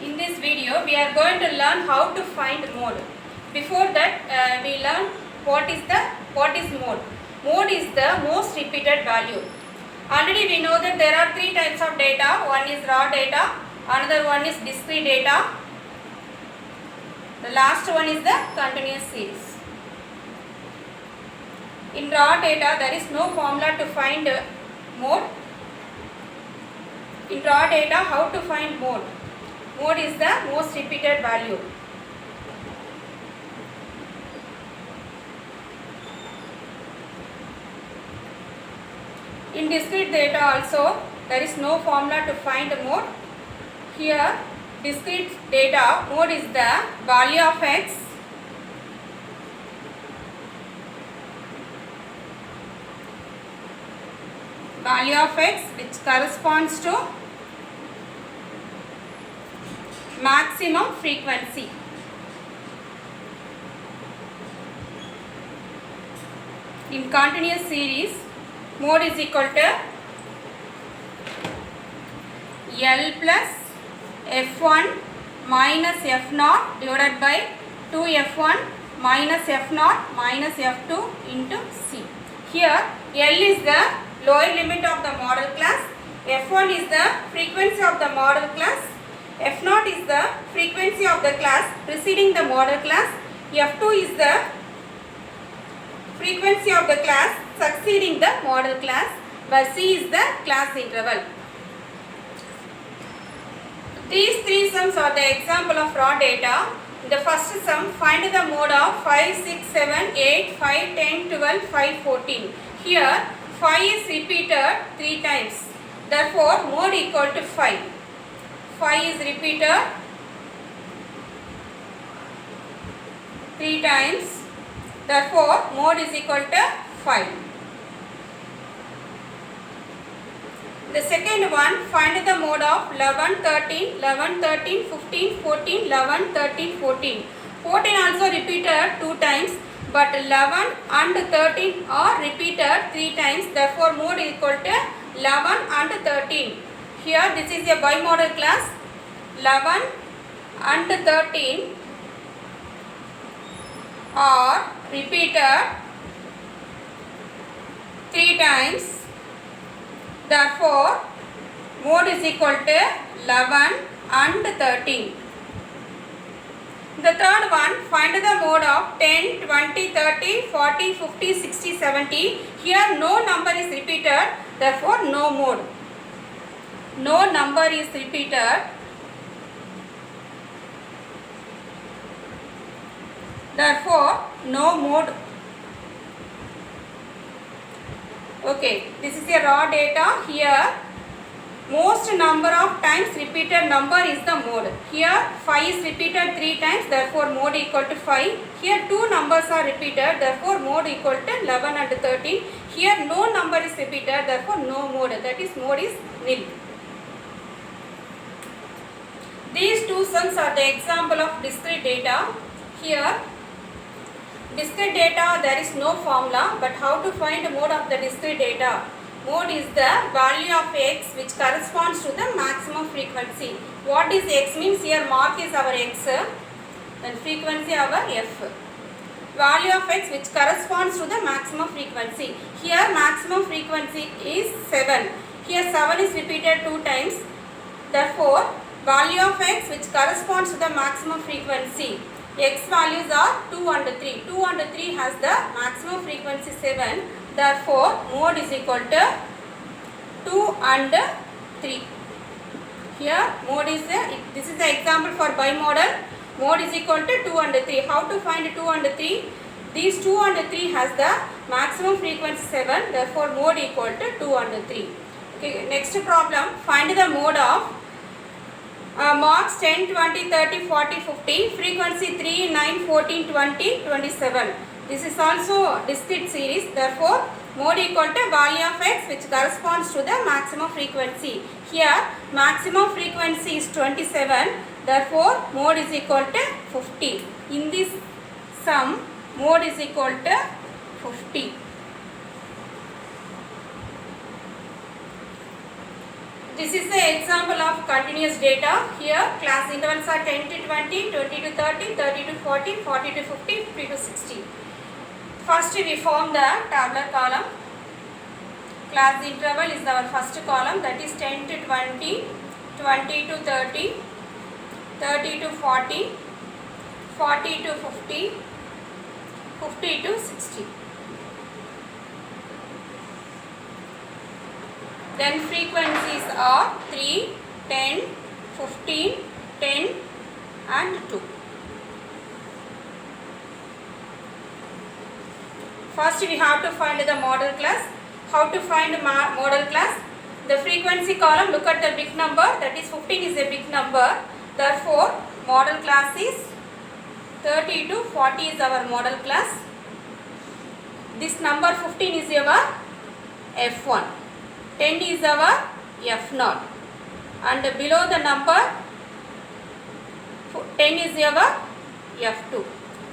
In this video, we are going to learn how to find mode. Before that, we learn what is mode. Mode is the most repeated value. Already we know that there are three types of data. One is raw data, another one is discrete data. The last one is the continuous series. In raw data, there is no formula to find mode. In raw data, how to find mode? Mode is the most repeated value. In discrete data also, there is no formula to find mode. Here, discrete data, mode is the value of x which corresponds to maximum frequency. In continuous series, mode is equal to L plus F1 minus F0 divided by 2F1 minus F0 minus F2 into C. Here, L is the lower limit of the model class, F1 is the frequency of the model class, F0 is the frequency of the class preceding the model class, F2 is the frequency of the class succeeding the model class, where C is the class interval. These three sums are the example of raw data. In the first sum, find the mode of 5, 6, 7, 8, 5, 10, 12, 5, 14. Here, 5 is repeated 3 times. Therefore, mode equal to 5. 5 is repeated 3 times. Therefore, mode is equal to 5. The second one, find the mode of 11, 13, 11, 13, 15, 14, 11, 13, 14. 14 also repeated 2 times, but 11 and 13 are repeated 3 times. Therefore, mode is equal to 11 and 13. Here, this is a bimodal class. 11 and 13 are repeated 3 times. Therefore, mode is equal to 11 and 13. The third one, find the mode of 10, 20, 30, 40, 50, 60, 70. Here no number is repeated, therefore no mode. No number is repeated, therefore no mode. Okay, this is a raw data. Here most number of times repeated number is the mode. Here 5 is repeated 3 times, therefore mode equal to 5. Here 2 numbers are repeated, therefore mode equal to 11 and 13. Here no number is repeated, therefore no mode, that is mode is nil. These two sums are the example of discrete data. Here discrete data, there is no formula, but how to find mode of the discrete data? Mode is the value of x which corresponds to the maximum frequency. What is x means? Here mark is our x, then frequency our f. Value of x which corresponds to the maximum frequency. Here maximum frequency is 7. Here 7 is repeated 2 times. Therefore, value of x which corresponds to the maximum frequency. X values are 2 and 3. 2 and 3 has the maximum frequency 7. Therefore, mode is equal to 2 and 3. Here mode is this is the example for bimodal. Mode is equal to 2 and 3. How to find 2 and 3? These 2 and 3 has the maximum frequency 7. Therefore, mode equal to 2 and 3. Okay, next problem. Find the mode of marks 10, 20, 30, 40, 50, frequency 3, 9, 14, 20, 27. This is also discrete series. Therefore, mode equal to value of x which corresponds to the maximum frequency. Here, maximum frequency is 27. Therefore, mode is equal to 50. In this sum, mode is equal to 50. This is the example of continuous data. Here class intervals are 10 to 20, 20 to 30, 30 to 40, 40 to 50, 50 to 60. First we form the tabular column. Class interval is our first column, that is 10 to 20, 20 to 30, 30 to 40, 40 to 50, 50 to 60. Then frequencies are 3, 10, 15, 10 and 2. First we have to find the model class. How to find model class? The frequency column, look at the big number, that is 15 is a big number. Therefore, model class is 30 to 40 is our model class. This number 15 is our F1. 10 is our F0. And below the number 10 is our F2.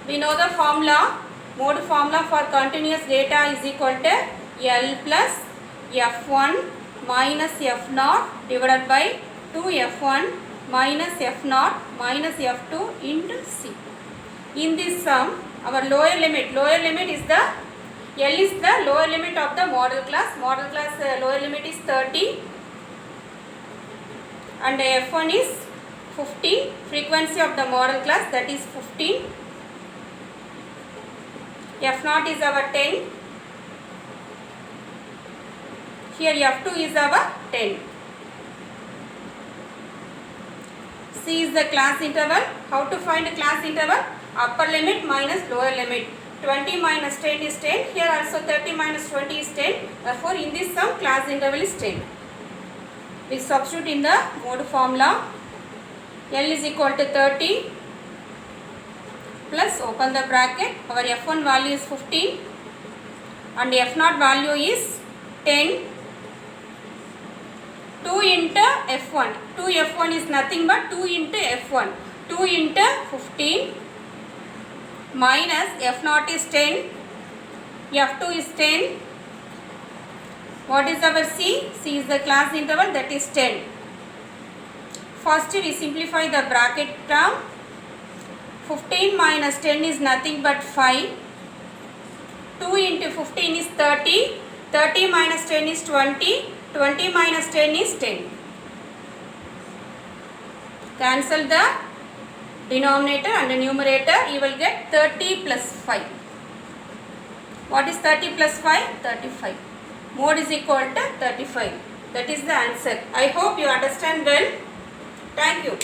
We know the formula. Mode formula for continuous data is equal to L plus F1 minus F0 divided by 2F1 minus F0 minus F2 into C. In this sum, our lower limit is the L is the lower limit of the model class. Model class lower limit is 30 and F1 is 15. Frequency of the model class, that is 15. F0 is our 10. Here F2 is our 10. C is the class interval. How to find a class interval? Upper limit minus lower limit. 20 minus 10 is 10. Here also 30 minus 20 is 10. Therefore, in this sum, class interval is 10. We substitute in the mode formula. L is equal to 30 plus, open the bracket, our F1 value is 15 and F0 value is 10. 2 into F1. 2F1 is nothing but 2 into F1. 2 into 15 minus F0 is 10. F2 is 10. What is our C? C is the class interval, that is 10. First we simplify the bracket term. 15 minus 10 is nothing but 5. 2 into 15 is 30. 30 minus 10 is 20. 20 minus 10 is 10. Cancel the denominator and the numerator. You will get 30 plus 5. What is 30 plus 5? 35. Mode is equal to 35. That is the answer. I hope you understand well. Thank you.